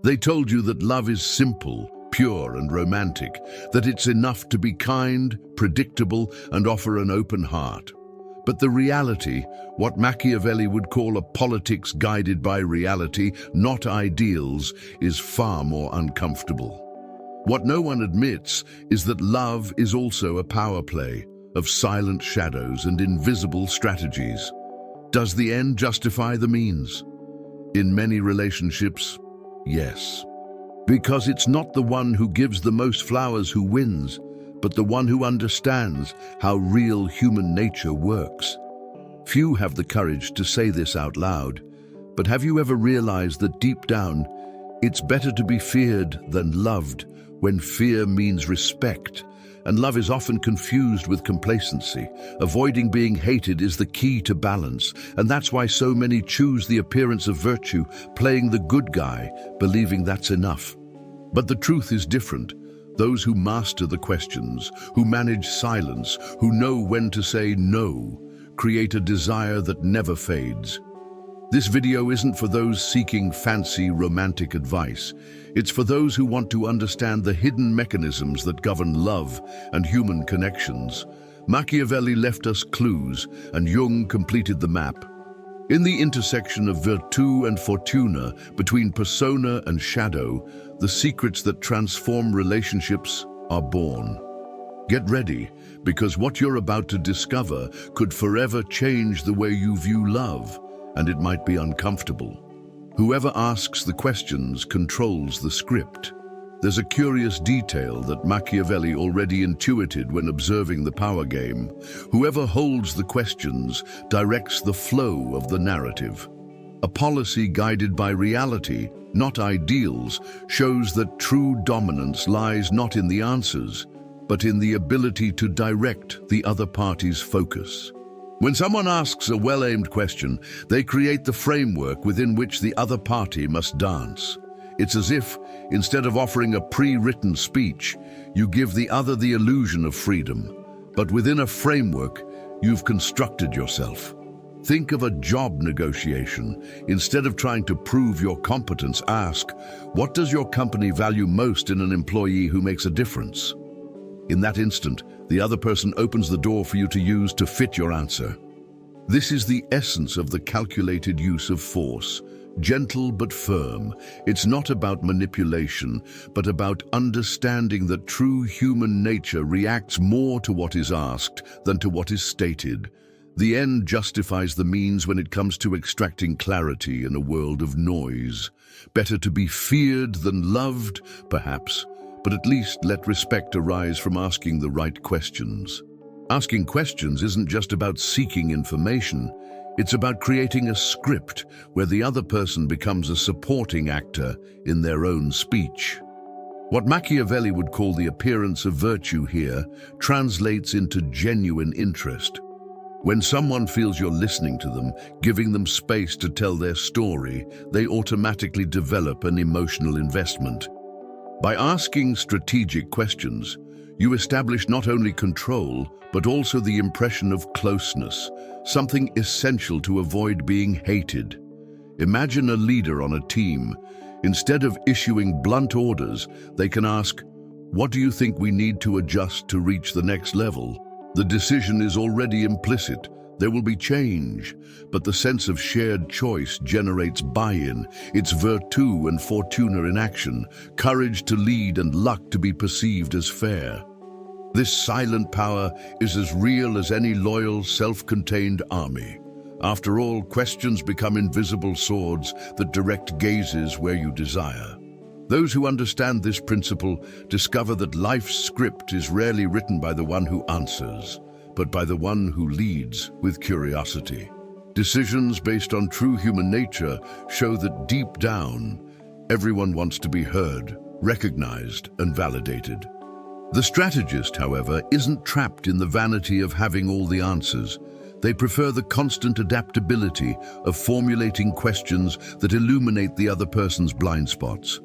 They told you that love is simple, pure and romantic, that it's enough to be kind, predictable, and offer an open heart. But the reality, what Machiavelli would call a politics guided by reality, not ideals, is far more uncomfortable. What no one admits is that love is also a power play of silent shadows and invisible strategies. Does the end justify the means? In many relationships, yes. Because it's not the one who gives the most flowers who wins, but the one who understands how real human nature works. Few have the courage to say this out loud, but have you ever realized that deep down, it's better to be feared than loved when fear means respect, and love is often confused with complacency. Avoiding being hated is the key to balance, and that's why so many choose the appearance of virtue, playing the good guy, believing that's enough. But the truth is different. Those who master the questions, who manage silence, who know when to say no, create a desire that never fades. This video isn't for those seeking fancy romantic advice. It's for those who want to understand the hidden mechanisms that govern love and human connections. Machiavelli left us clues, and Jung completed the map. In the intersection of virtù and fortuna, between persona and shadow, the secrets that transform relationships are born. Get ready, because what you're about to discover could forever change the way you view love, and it might be uncomfortable. Whoever asks the questions controls the script. There's a curious detail that Machiavelli already intuited when observing the power game. Whoever holds the questions directs the flow of the narrative. A policy guided by reality, not ideals, shows that true dominance lies not in the answers, but in the ability to direct the other party's focus. When someone asks a well-aimed question, they create the framework within which the other party must dance. It's as if, instead of offering a pre-written speech, you give the other the illusion of freedom. But within a framework, you've constructed yourself. Think of a job negotiation. Instead of trying to prove your competence, ask, what does your company value most in an employee who makes a difference? In that instant, the other person opens the door for you to use to fit your answer. This is the essence of the calculated use of force. Gentle but firm. It's not about manipulation, but about understanding that true human nature reacts more to what is asked than to what is stated. The end justifies the means when it comes to extracting clarity in a world of noise. Better to be feared than loved, perhaps, but at least let respect arise from asking the right questions. Asking questions isn't just about seeking information. It's about creating a script where the other person becomes a supporting actor in their own speech. What Machiavelli would call the appearance of virtue here translates into genuine interest. When someone feels you're listening to them, giving them space to tell their story, they automatically develop an emotional investment. By asking strategic questions, you establish not only control, but also the impression of closeness, something essential to avoid being hated. Imagine a leader on a team. Instead of issuing blunt orders, they can ask, "What do you think we need to adjust to reach the next level?" The decision is already implicit. There will be change, but the sense of shared choice generates buy-in. It's virtù and fortuna in action, courage to lead and luck to be perceived as fair. This silent power is as real as any loyal, self-contained army. After all, questions become invisible swords that direct gazes where you desire. Those who understand this principle discover that life's script is rarely written by the one who answers, but by the one who leads with curiosity. Decisions based on true human nature show that deep down, everyone wants to be heard, recognized, and validated. The strategist, however, isn't trapped in the vanity of having all the answers. They prefer the constant adaptability of formulating questions that illuminate the other person's blind spots.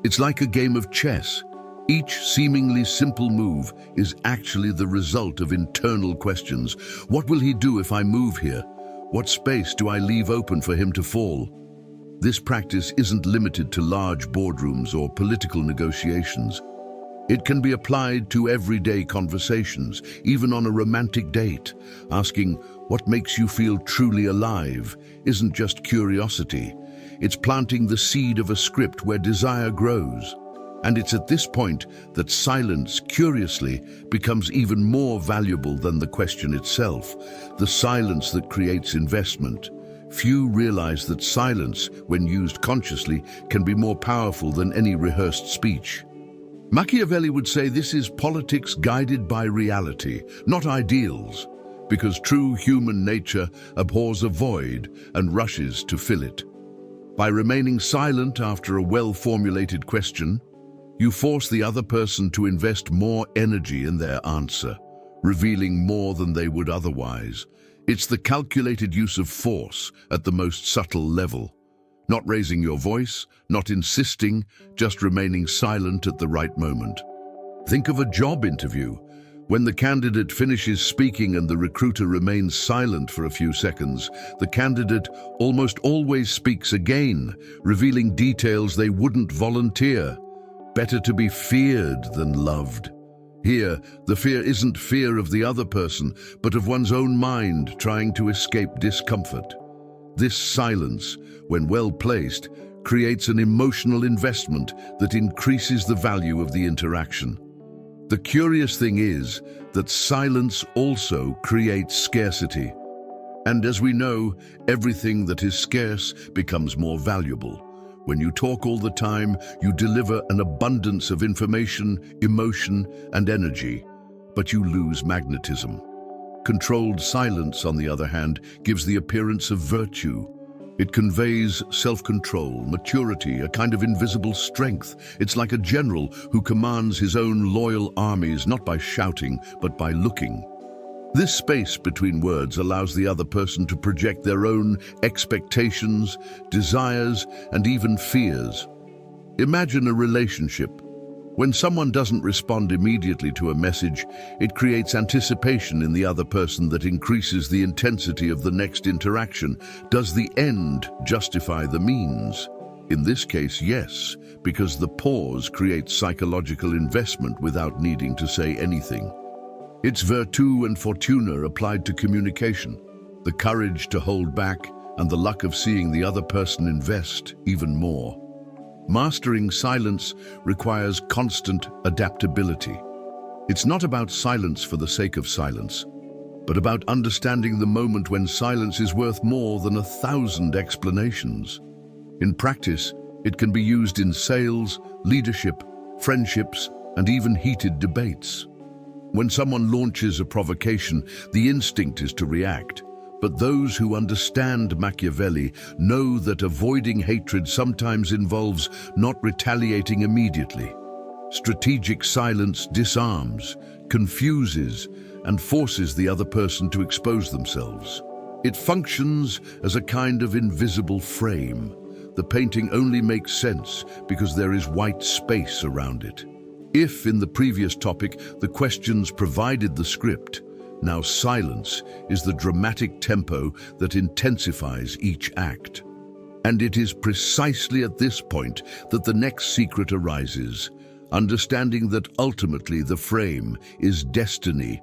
It's like a game of chess. Each seemingly simple move is actually the result of internal questions. What will he do if I move here? What space do I leave open for him to fall? This practice isn't limited to large boardrooms or political negotiations. It can be applied to everyday conversations, even on a romantic date. Asking, "What makes you feel truly alive?" isn't just curiosity. It's planting the seed of a script where desire grows. And it's at this point that silence, curiously, becomes even more valuable than the question itself. The silence that creates investment. Few realize that silence, when used consciously, can be more powerful than any rehearsed speech. Machiavelli would say this is politics guided by reality, not ideals, because true human nature abhors a void and rushes to fill it. By remaining silent after a well-formulated question, you force the other person to invest more energy in their answer, revealing more than they would otherwise. It's the calculated use of force at the most subtle level. Not raising your voice, not insisting, just remaining silent at the right moment. Think of a job interview. When the candidate finishes speaking and the recruiter remains silent for a few seconds, the candidate almost always speaks again, revealing details they wouldn't volunteer. Better to be feared than loved. Here, the fear isn't fear of the other person, but of one's own mind trying to escape discomfort. This silence, when well placed, creates an emotional investment that increases the value of the interaction. The curious thing is that silence also creates scarcity. And as we know, everything that is scarce becomes more valuable. When you talk all the time, you deliver an abundance of information, emotion, and energy, but you lose magnetism. Controlled silence, on the other hand, gives the appearance of virtue. It conveys self-control, maturity, a kind of invisible strength. It's like a general who commands his own loyal armies not by shouting, but by looking. This space between words allows the other person to project their own expectations, desires, and even fears. Imagine a relationship. When someone doesn't respond immediately to a message, it creates anticipation in the other person that increases the intensity of the next interaction. Does the end justify the means? In this case, yes, because the pause creates psychological investment without needing to say anything. It's virtù and fortuna applied to communication, the courage to hold back and the luck of seeing the other person invest even more. Mastering silence requires constant adaptability. It's not about silence for the sake of silence, but about understanding the moment when silence is worth more than 1,000 explanations. In practice, it can be used in sales, leadership, friendships, and even heated debates. When someone launches a provocation, the instinct is to react. But those who understand Machiavelli know that avoiding hatred sometimes involves not retaliating immediately. Strategic silence disarms, confuses, and forces the other person to expose themselves. It functions as a kind of invisible frame. The painting only makes sense because there is white space around it. If, in the previous topic, the questions provided the script, now silence is the dramatic tempo that intensifies each act. And it is precisely at this point that the next secret arises, understanding that ultimately the frame is destiny.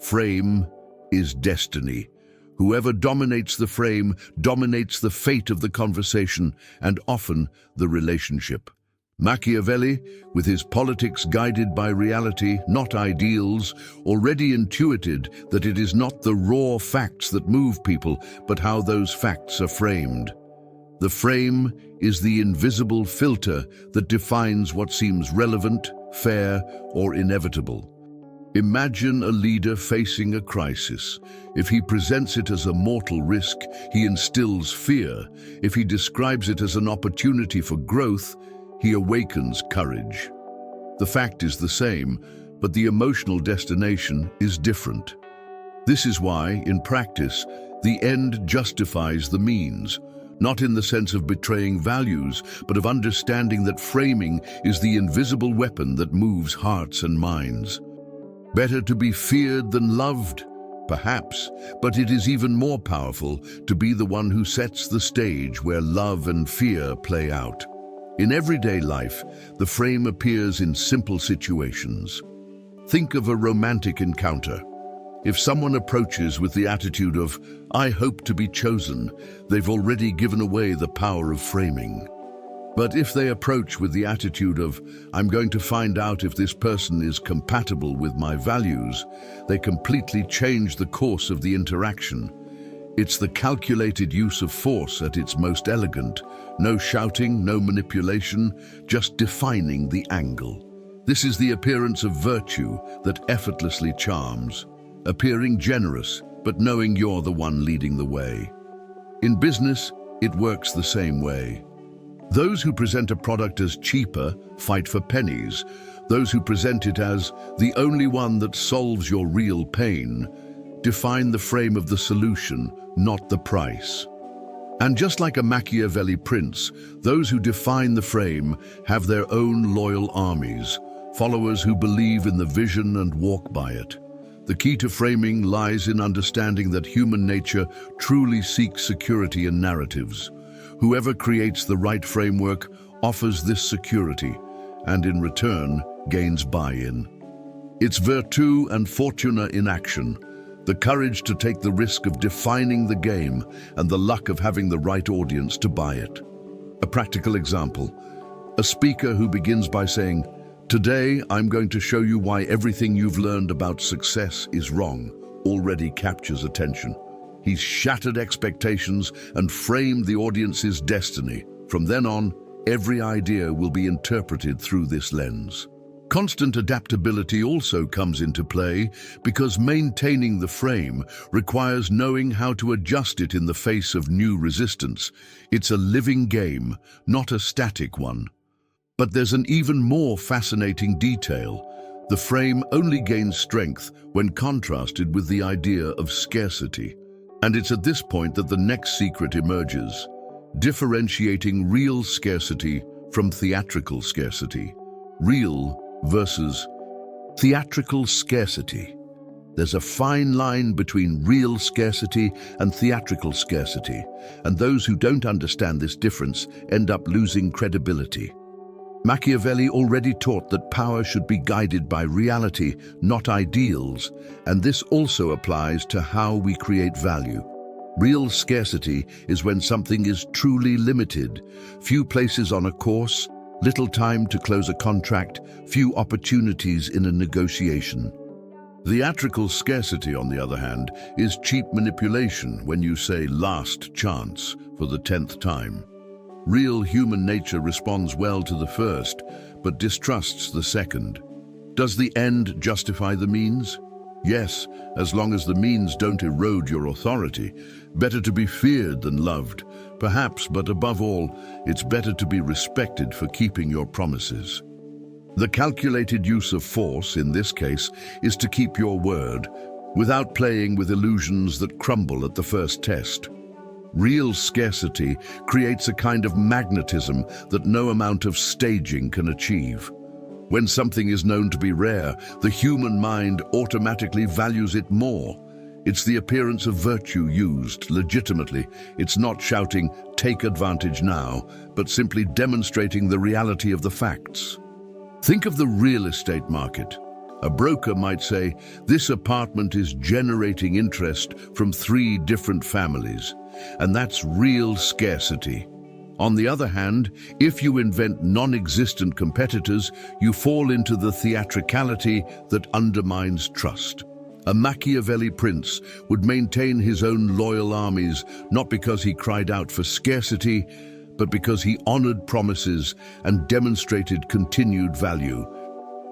Frame is destiny. Whoever dominates the frame dominates the fate of the conversation and often the relationship. Machiavelli, with his politics guided by reality, not ideals, already intuited that it is not the raw facts that move people, but how those facts are framed. The frame is the invisible filter that defines what seems relevant, fair, or inevitable. Imagine a leader facing a crisis. If he presents it as a mortal risk, he instills fear. If he describes it as an opportunity for growth, he awakens courage. The fact is the same, but the emotional destination is different. This is why, in practice, the end justifies the means, not in the sense of betraying values, but of understanding that framing is the invisible weapon that moves hearts and minds. Better to be feared than loved, Perhaps, but it is even more powerful to be the one who sets the stage where love and fear play out. In everyday life, the frame appears in simple situations. Think of a romantic encounter. If someone approaches with the attitude of, "I hope to be chosen," they've already given away the power of framing. But if they approach with the attitude of, "I'm going to find out if this person is compatible with my values," they completely change the course of the interaction. It's the calculated use of force at its most elegant. No shouting, no manipulation, just defining the angle. This is the appearance of virtue that effortlessly charms. Appearing generous, but knowing you're the one leading the way. In business, it works the same way. Those who present a product as cheaper fight for pennies. Those who present it as the only one that solves your real pain define the frame of the solution, not the price. And just like a Machiavelli prince, those who define the frame have their own loyal armies, followers who believe in the vision and walk by it. The key to framing lies in understanding that human nature truly seeks security in narratives. Whoever creates the right framework offers this security, and in return gains buy-in. It's virtù and fortuna in action, the courage to take the risk of defining the game and the luck of having the right audience to buy it. A practical example, a speaker who begins by saying, "Today, I'm going to show you why everything you've learned about success is wrong," already captures attention. He's shattered expectations and framed the audience's destiny. From then on, every idea will be interpreted through this lens. Constant adaptability also comes into play because maintaining the frame requires knowing how to adjust it in the face of new resistance. It's a living game, not a static one. But there's an even more fascinating detail. The frame only gains strength when contrasted with the idea of scarcity. And it's at this point that the next secret emerges, differentiating real scarcity from theatrical scarcity. Real versus theatrical scarcity. There's a fine line between real scarcity and theatrical scarcity, and those who don't understand this difference end up losing credibility. Machiavelli already taught that power should be guided by reality, not ideals, and this also applies to how we create value. Real scarcity is when something is truly limited. Few places on a course, little time to close a contract, few opportunities in a negotiation. Theatrical scarcity, on the other hand, is cheap manipulation when you say "last chance" for the 10th time. Real human nature responds well to the first, but distrusts the second. Does the end justify the means? Yes, as long as the means don't erode your authority. Better to be feared than loved, perhaps, but above all, it's better to be respected for keeping your promises. The calculated use of force, in this case, is to keep your word, without playing with illusions that crumble at the first test. Real scarcity creates a kind of magnetism that no amount of staging can achieve. When something is known to be rare, the human mind automatically values it more. It's the appearance of virtue used legitimately. It's not shouting, "Take advantage now," but simply demonstrating the reality of the facts. Think of the real estate market. A broker might say, "This apartment is generating interest from 3 different families," and that's real scarcity. On the other hand, if you invent non-existent competitors, you fall into the theatricality that undermines trust. A Machiavelli prince would maintain his own loyal armies, not because he cried out for scarcity, but because he honored promises and demonstrated continued value.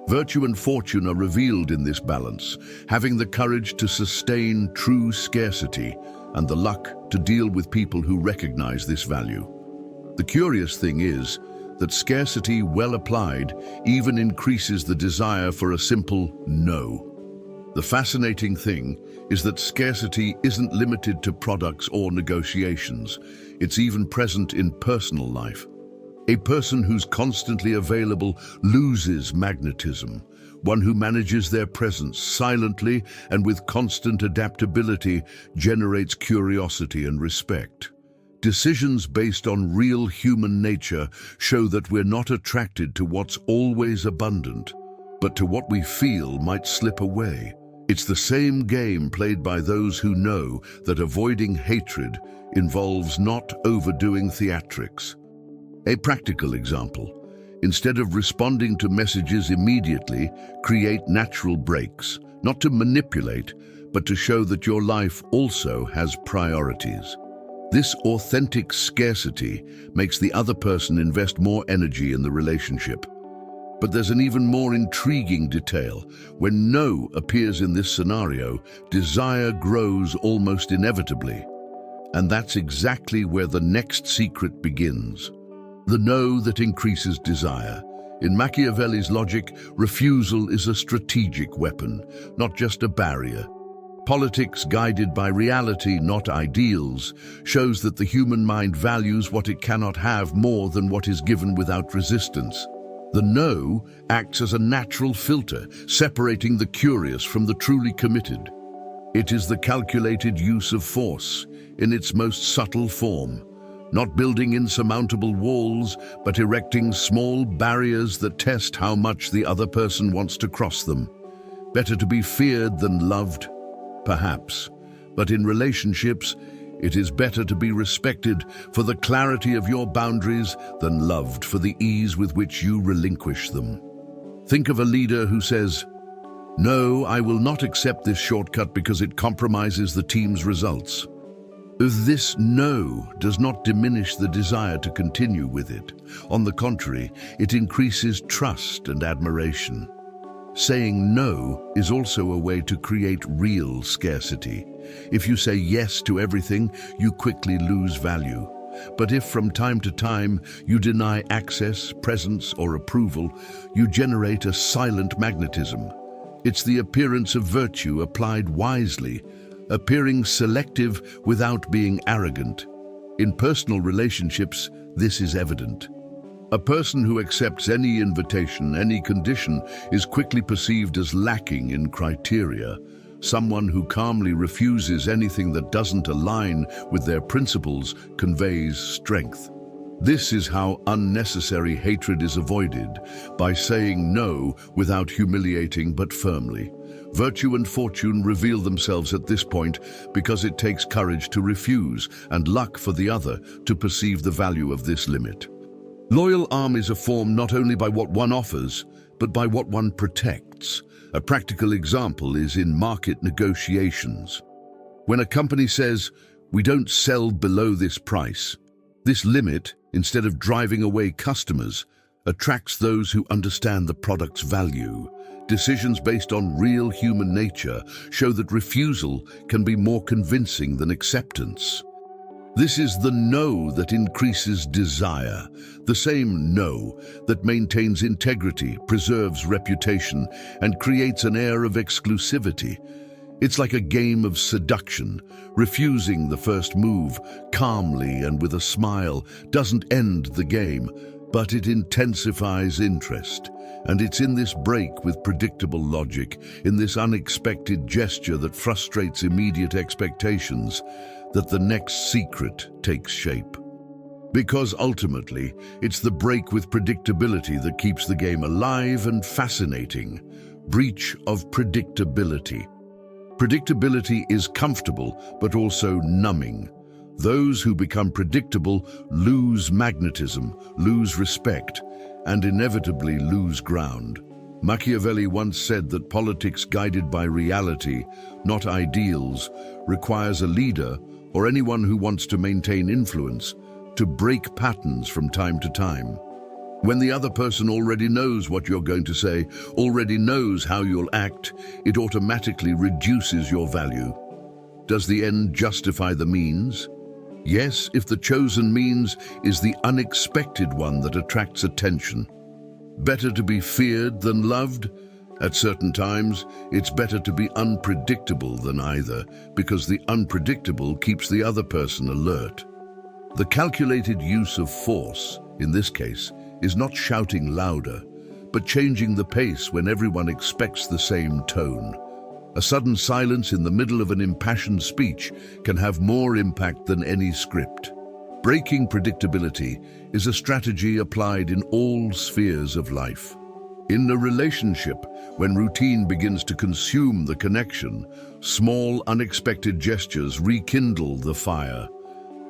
Virtue and fortune are revealed in this balance, having the courage to sustain true scarcity and the luck to deal with people who recognize this value. The curious thing is that scarcity, well applied, even increases the desire for a simple no. The fascinating thing is that scarcity isn't limited to products or negotiations. It's even present in personal life. A person who's constantly available loses magnetism. One who manages their presence silently and with constant adaptability generates curiosity and respect. Decisions based on real human nature show that we're not attracted to what's always abundant, but to what we feel might slip away. It's the same game played by those who know that avoiding hatred involves not overdoing theatrics. A practical example. Instead of responding to messages immediately, create natural breaks, not to manipulate, but to show that your life also has priorities. This authentic scarcity makes the other person invest more energy in the relationship. But there's an even more intriguing detail. When no appears in this scenario, desire grows almost inevitably. And that's exactly where the next secret begins. The no that increases desire. In Machiavelli's logic, refusal is a strategic weapon, not just a barrier. Politics guided by reality, not ideals, shows that the human mind values what it cannot have more than what is given without resistance. The no acts as a natural filter, separating the curious from the truly committed. It is the calculated use of force in its most subtle form. Not building insurmountable walls, but erecting small barriers that test how much the other person wants to cross them. Better to be feared than loved, perhaps. But in relationships, it is better to be respected for the clarity of your boundaries than loved for the ease with which you relinquish them. Think of a leader who says, "No, I will not accept this shortcut because it compromises the team's results." This no does not diminish the desire to continue with it. On the contrary, it increases trust and admiration. Saying no is also a way to create real scarcity. If you say yes to everything, you quickly lose value. But if from time to time you deny access, presence, or approval, you generate a silent magnetism. It's the appearance of virtue applied wisely, appearing selective without being arrogant. In personal relationships, this is evident. A person who accepts any invitation, any condition, is quickly perceived as lacking in criteria. Someone who calmly refuses anything that doesn't align with their principles conveys strength. This is how unnecessary hatred is avoided, by saying no without humiliating but firmly. Virtue and fortune reveal themselves at this point because it takes courage to refuse and luck for the other to perceive the value of this limit. Loyal armies are formed not only by what one offers, but by what one protects. A practical example is in market negotiations. When a company says, "We don't sell below this price," this limit, instead of driving away customers, attracts those who understand the product's value. Decisions based on real human nature show that refusal can be more convincing than acceptance. This is the no that increases desire, the same no that maintains integrity, preserves reputation, and creates an air of exclusivity. It's like a game of seduction. Refusing the first move, calmly and with a smile, doesn't end the game, but it intensifies interest. And it's in this break with predictable logic, in this unexpected gesture that frustrates immediate expectations, that the next secret takes shape. Because ultimately, it's the break with predictability that keeps the game alive and fascinating. Breach of predictability. Predictability is comfortable, but also numbing. Those who become predictable lose magnetism, lose respect, and inevitably lose ground. Machiavelli once said that politics guided by reality, not ideals, requires a leader, or anyone who wants to maintain influence, to break patterns from time to time. When the other person already knows what you're going to say, already knows how you'll act, it automatically reduces your value. Does the end justify the means? Yes, if the chosen means is the unexpected one that attracts attention. Better to be feared than loved? At certain times, it's better to be unpredictable than either, because the unpredictable keeps the other person alert. The calculated use of force in this case, is not shouting louder, but changing the pace when everyone expects the same tone. A sudden silence in the middle of an impassioned speech can have more impact than any script. Breaking predictability is a strategy applied in all spheres of life. In a relationship, when routine begins to consume the connection, small, unexpected gestures rekindle the fire.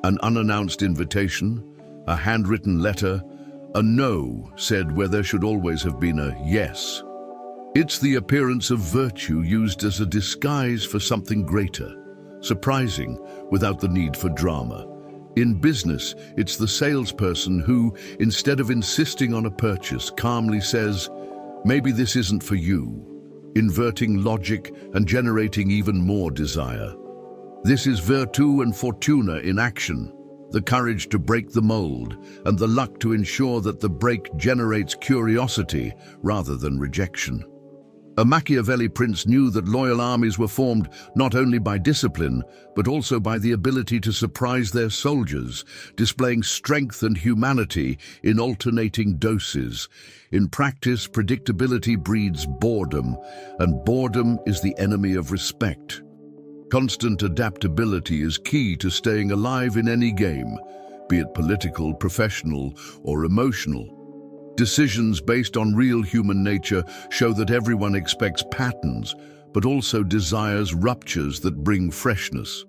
An unannounced invitation, a handwritten letter, a no said where there should always have been a yes. It's the appearance of virtue used as a disguise for something greater, surprising without the need for drama. In business, it's the salesperson who, instead of insisting on a purchase, calmly says, "Maybe this isn't for you," inverting logic and generating even more desire. This is virtu and fortuna in action, the courage to break the mold and the luck to ensure that the break generates curiosity rather than rejection. A Machiavelli prince knew that loyal armies were formed not only by discipline, but also by the ability to surprise their soldiers, displaying strength and humanity in alternating doses. In practice, predictability breeds boredom, and boredom is the enemy of respect. Constant adaptability is key to staying alive in any game, be it political, professional, or emotional. Decisions based on real human nature show that everyone expects patterns, but also desires ruptures that bring freshness.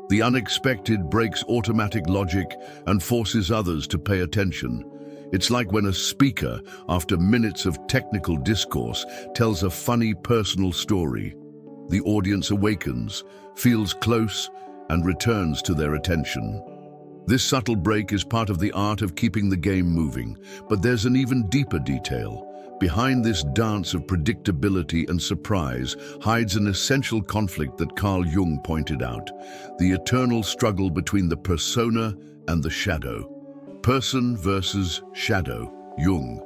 The unexpected breaks automatic logic and forces others to pay attention. It's like when a speaker, after minutes of technical discourse, tells a funny personal story. The audience awakens, feels close, and returns to their attention. This subtle break is part of the art of keeping the game moving, but there's an even deeper detail. Behind this dance of predictability and surprise hides an essential conflict that Carl Jung pointed out, the eternal struggle between the persona and the shadow. Person versus shadow, Jung.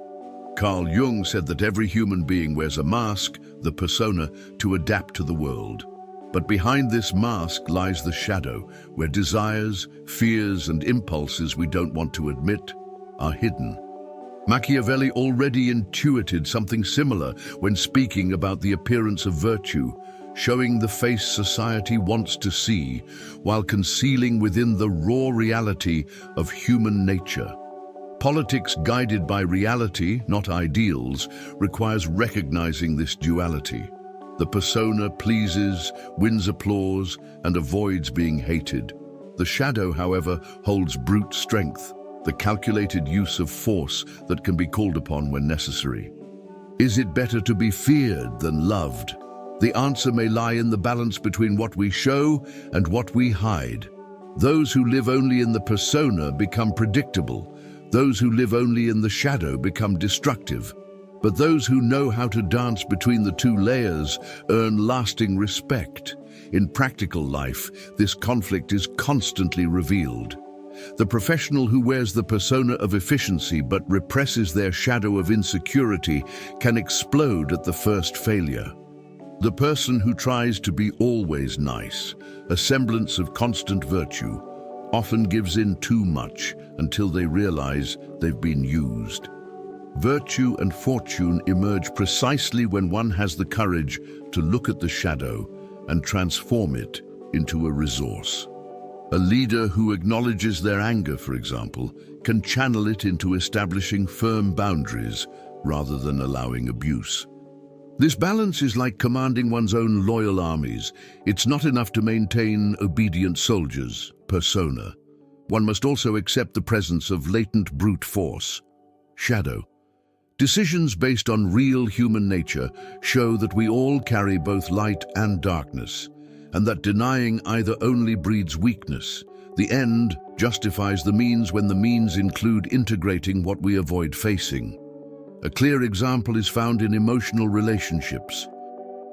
Carl Jung said that every human being wears a mask, the persona, to adapt to the world. But behind this mask lies the shadow, where desires, fears, and impulses we don't want to admit are hidden. Machiavelli already intuited something similar when speaking about the appearance of virtue, showing the face society wants to see, while concealing within the raw reality of human nature. Politics guided by reality, not ideals, requires recognizing this duality. The persona pleases, wins applause, and avoids being hated. The shadow, however, holds brute strength, the calculated use of force that can be called upon when necessary. Is it better to be feared than loved? The answer may lie in the balance between what we show and what we hide. Those who live only in the persona become predictable. Those who live only in the shadow become destructive. But those who know how to dance between the two layers earn lasting respect. In practical life, this conflict is constantly revealed. The professional who wears the persona of efficiency but represses their shadow of insecurity can explode at the first failure. The person who tries to be always nice, a semblance of constant virtue, often gives in too much until they realize they've been used. Virtue and fortune emerge precisely when one has the courage to look at the shadow and transform it into a resource. A leader who acknowledges their anger, for example, can channel it into establishing firm boundaries rather than allowing abuse. This balance is like commanding one's own loyal armies. It's not enough to maintain obedient soldiers, persona. One must also accept the presence of latent brute force, shadow. Decisions based on real human nature show that we all carry both light and darkness, and that denying either only breeds weakness. The end justifies the means when the means include integrating what we avoid facing. A clear example is found in emotional relationships.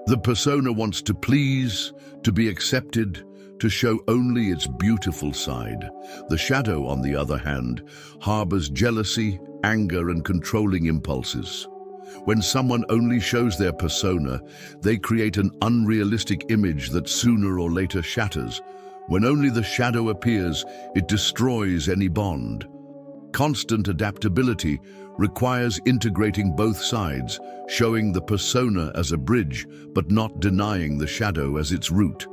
The persona wants to please, to be accepted, to show only its beautiful side. The shadow, on the other hand, harbors jealousy, anger, and controlling impulses. When someone only shows their persona, they create an unrealistic image that sooner or later shatters. When only the shadow appears, it destroys any bond. Constant adaptability requires integrating both sides, showing the persona as a bridge, but not denying the shadow as its root.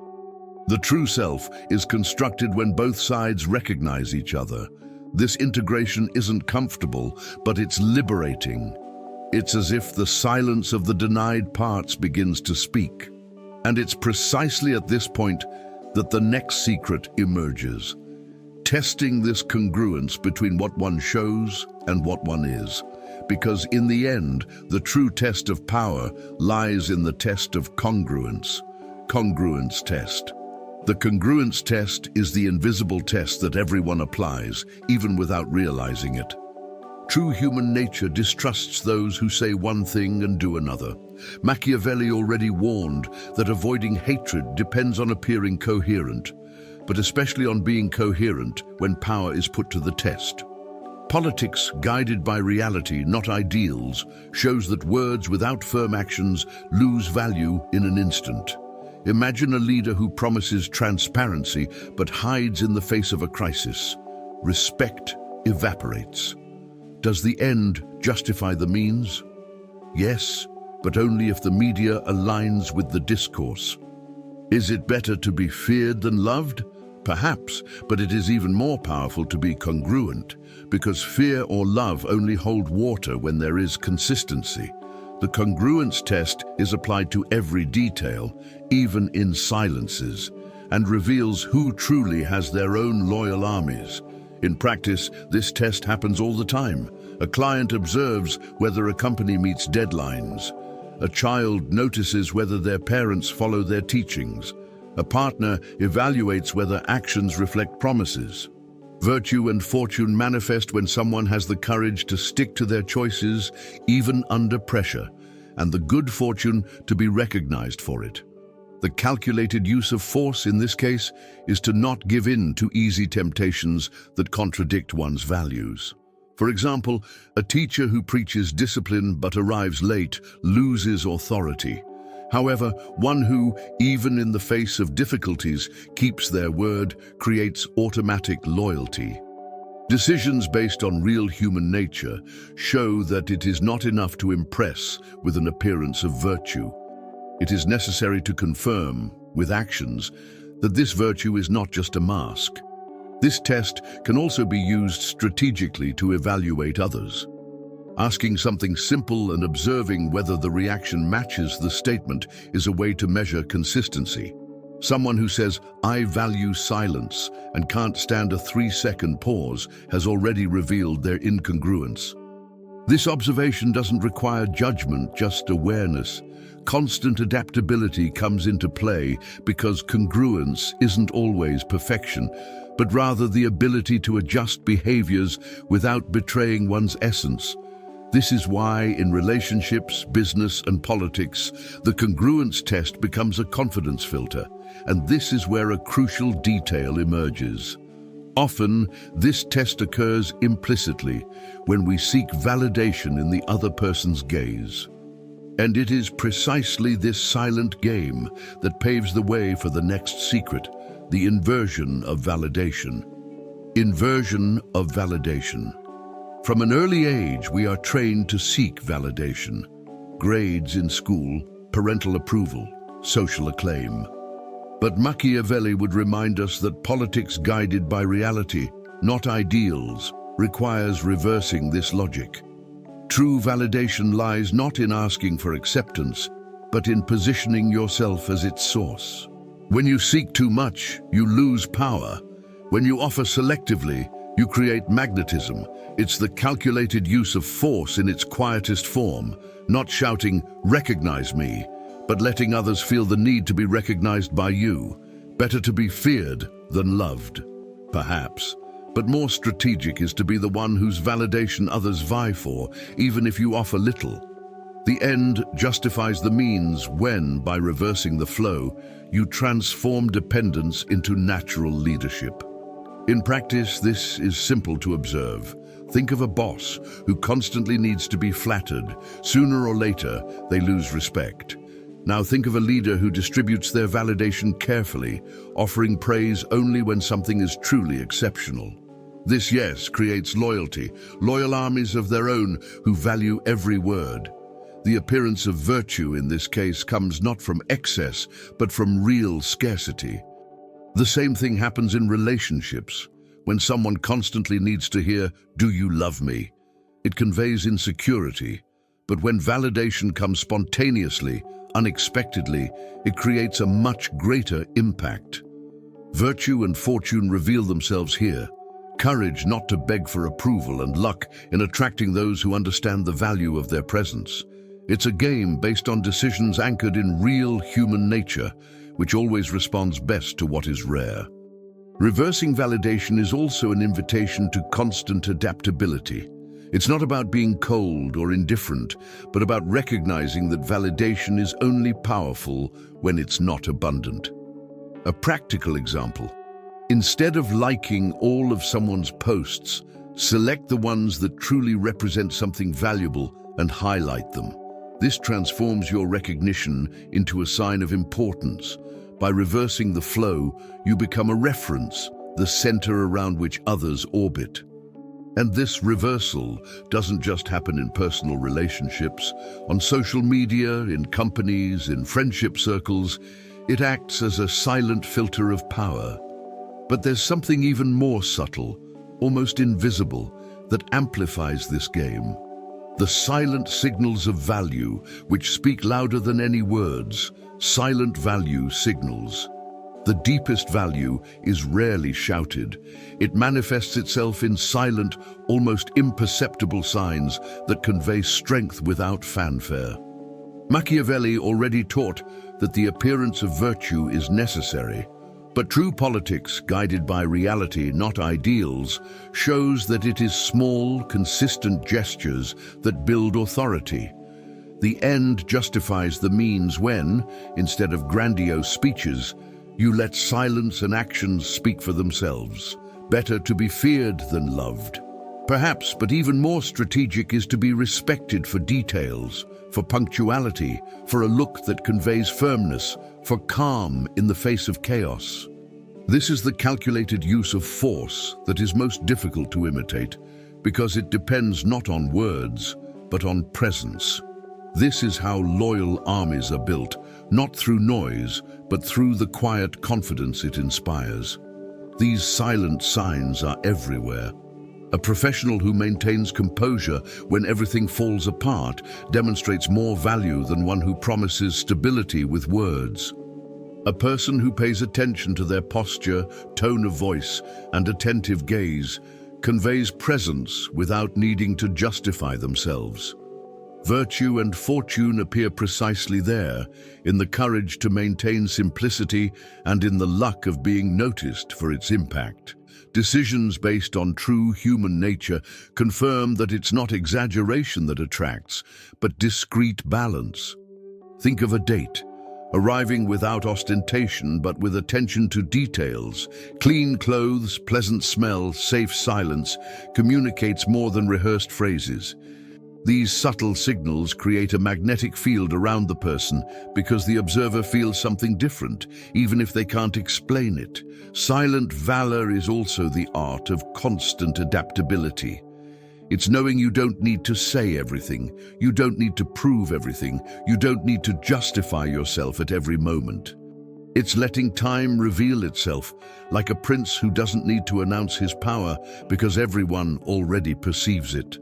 The true self is constructed when both sides recognize each other. This integration isn't comfortable, but it's liberating. It's as if the silence of the denied parts begins to speak. And it's precisely at this point that the next secret emerges. Testing this congruence between what one shows and what one is. Because in the end, the true test of power lies in the test of congruence. Congruence test. The congruence test is the invisible test that everyone applies, even without realizing it. True human nature distrusts those who say one thing and do another. Machiavelli already warned that avoiding hatred depends on appearing coherent, but especially on being coherent when power is put to the test. Politics, guided by reality, not ideals, shows that words without firm actions lose value in an instant. Imagine a leader who promises transparency but hides in the face of a crisis. Respect evaporates. Does the end justify the means? Yes, but only if the media aligns with the discourse. Is it better to be feared than loved? Perhaps, but it is even more powerful to be congruent, because fear or love only hold water when there is consistency. The congruence test is applied to every detail, even in silences, and reveals who truly has their own loyal armies. In practice, this test happens all the time. A client observes whether a company meets deadlines. A child notices whether their parents follow their teachings. A partner evaluates whether actions reflect promises. Virtue and fortune manifest when someone has the courage to stick to their choices, even under pressure, and the good fortune to be recognized for it. The calculated use of force in this case is to not give in to easy temptations that contradict one's values. For example, a teacher who preaches discipline but arrives late loses authority. However, one who, even in the face of difficulties, keeps their word creates automatic loyalty. Decisions based on real human nature show that it is not enough to impress with an appearance of virtue. It is necessary to confirm, with actions, that this virtue is not just a mask. This test can also be used strategically to evaluate others. Asking something simple and observing whether the reaction matches the statement is a way to measure consistency. Someone who says, "I value silence," and can't stand a 3-second pause has already revealed their incongruence. This observation doesn't require judgment, just awareness. Constant adaptability comes into play because congruence isn't always perfection, but rather the ability to adjust behaviors without betraying one's essence. This is why, in relationships, business, and politics, the congruence test becomes a confidence filter, and this is where a crucial detail emerges. Often, this test occurs implicitly when we seek validation in the other person's gaze. And it is precisely this silent game that paves the way for the next secret, the inversion of validation. Inversion of validation. From an early age, we are trained to seek validation. Grades in school, parental approval, social acclaim. But Machiavelli would remind us that politics guided by reality, not ideals, requires reversing this logic. True validation lies not in asking for acceptance, but in positioning yourself as its source. When you seek too much, you lose power. When you offer selectively, you create magnetism. It's the calculated use of force in its quietest form, not shouting, "Recognize me," but letting others feel the need to be recognized by you. Better to be feared than loved, perhaps. But more strategic is to be the one whose validation others vie for, even if you offer little. The end justifies the means when, by reversing the flow, you transform dependence into natural leadership. In practice, this is simple to observe. Think of a boss who constantly needs to be flattered. Sooner or later, they lose respect. Now think of a leader who distributes their validation carefully, offering praise only when something is truly exceptional. This, yes, creates loyalty, loyal armies of their own who value every word. The appearance of virtue in this case comes not from excess, but from real scarcity. The same thing happens in relationships. When someone constantly needs to hear, "Do you love me?" it conveys insecurity. But when validation comes spontaneously, unexpectedly, it creates a much greater impact. Virtue and fortune reveal themselves here. Courage not to beg for approval, and luck in attracting those who understand the value of their presence. It's a game based on decisions anchored in real human nature, which always responds best to what is rare. Reversing validation is also an invitation to constant adaptability. It's not about being cold or indifferent, but about recognizing that validation is only powerful when it's not abundant. A practical example: instead of liking all of someone's posts, select the ones that truly represent something valuable and highlight them. This transforms your recognition into a sign of importance. By reversing the flow, you become a reference, the center around which others orbit. And this reversal doesn't just happen in personal relationships. On social media, in companies, in friendship circles, it acts as a silent filter of power. But there's something even more subtle, almost invisible, that amplifies this game. The silent signals of value, which speak louder than any words, silent value signals. The deepest value is rarely shouted. It manifests itself in silent, almost imperceptible signs that convey strength without fanfare. Machiavelli already taught that the appearance of virtue is necessary, but true politics, guided by reality, not ideals, shows that it is small, consistent gestures that build authority. The end justifies the means when, instead of grandiose speeches, you let silence and actions speak for themselves. Better to be feared than loved. Perhaps, but even more strategic, is to be respected for details, for punctuality, for a look that conveys firmness, for calm in the face of chaos. This is the calculated use of force that is most difficult to imitate, because it depends not on words, but on presence. This is how loyal armies are built, not through noise, but through the quiet confidence it inspires. These silent signs are everywhere. A professional who maintains composure when everything falls apart demonstrates more value than one who promises stability with words. A person who pays attention to their posture, tone of voice, and attentive gaze conveys presence without needing to justify themselves. Virtue and fortune appear precisely there, in the courage to maintain simplicity and in the luck of being noticed for its impact. Decisions based on true human nature confirm that it's not exaggeration that attracts, but discreet balance. Think of a date, arriving without ostentation but with attention to details. Clean clothes, pleasant smell, safe silence communicates more than rehearsed phrases. These subtle signals create a magnetic field around the person because the observer feels something different, even if they can't explain it. Silent valor is also the art of constant adaptability. It's knowing you don't need to say everything, you don't need to prove everything, you don't need to justify yourself at every moment. It's letting time reveal itself, like a prince who doesn't need to announce his power because everyone already perceives it.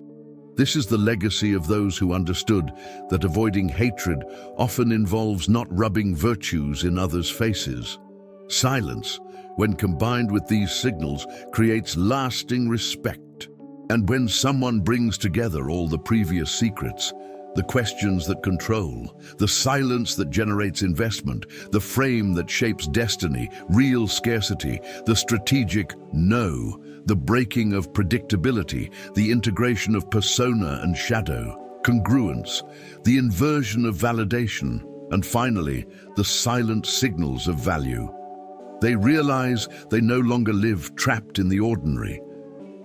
This is the legacy of those who understood that avoiding hatred often involves not rubbing virtues in others' faces. Silence, when combined with these signals, creates lasting respect. And when someone brings together all the previous secrets, the questions that control, the silence that generates investment, the frame that shapes destiny, real scarcity, the strategic no, the breaking of predictability, the integration of persona and shadow, congruence, the inversion of validation, and finally, the silent signals of value. They realize they no longer live trapped in the ordinary.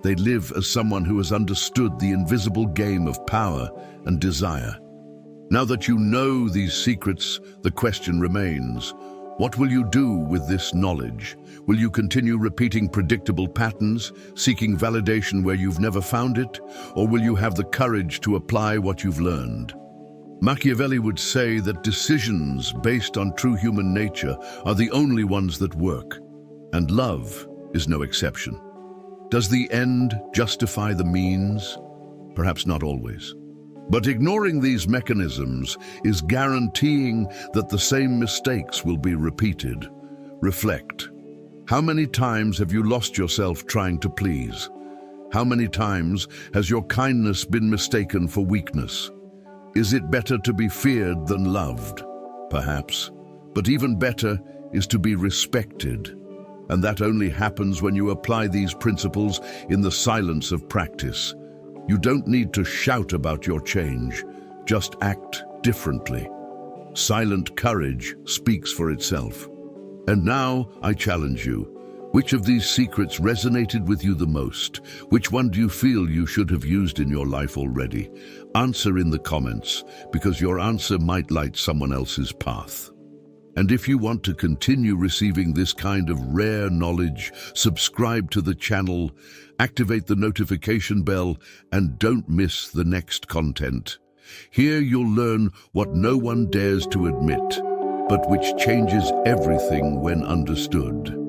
They live as someone who has understood the invisible game of power and desire. Now that you know these secrets, the question remains, What will you do with this knowledge? Will you continue repeating predictable patterns, seeking validation where you've never found it? Or will you have the courage to apply what you've learned? Machiavelli would say that decisions based on true human nature are the only ones that work, and love is no exception. Does the end justify the means? Perhaps not always. But ignoring these mechanisms is guaranteeing that the same mistakes will be repeated. Reflect. How many times have you lost yourself trying to please? How many times has your kindness been mistaken for weakness? Is it better to be feared than loved? Perhaps. But even better is to be respected. And that only happens when you apply these principles in the silence of practice. You don't need to shout about your change, just act differently. Silent courage speaks for itself. And now I challenge you. Which of these secrets resonated with you the most? Which one do you feel you should have used in your life already? Answer in the comments, because your answer might light someone else's path. And if you want to continue receiving this kind of rare knowledge, subscribe to the channel, activate the notification bell, and don't miss the next content. Here you'll learn what no one dares to admit, but which changes everything when understood.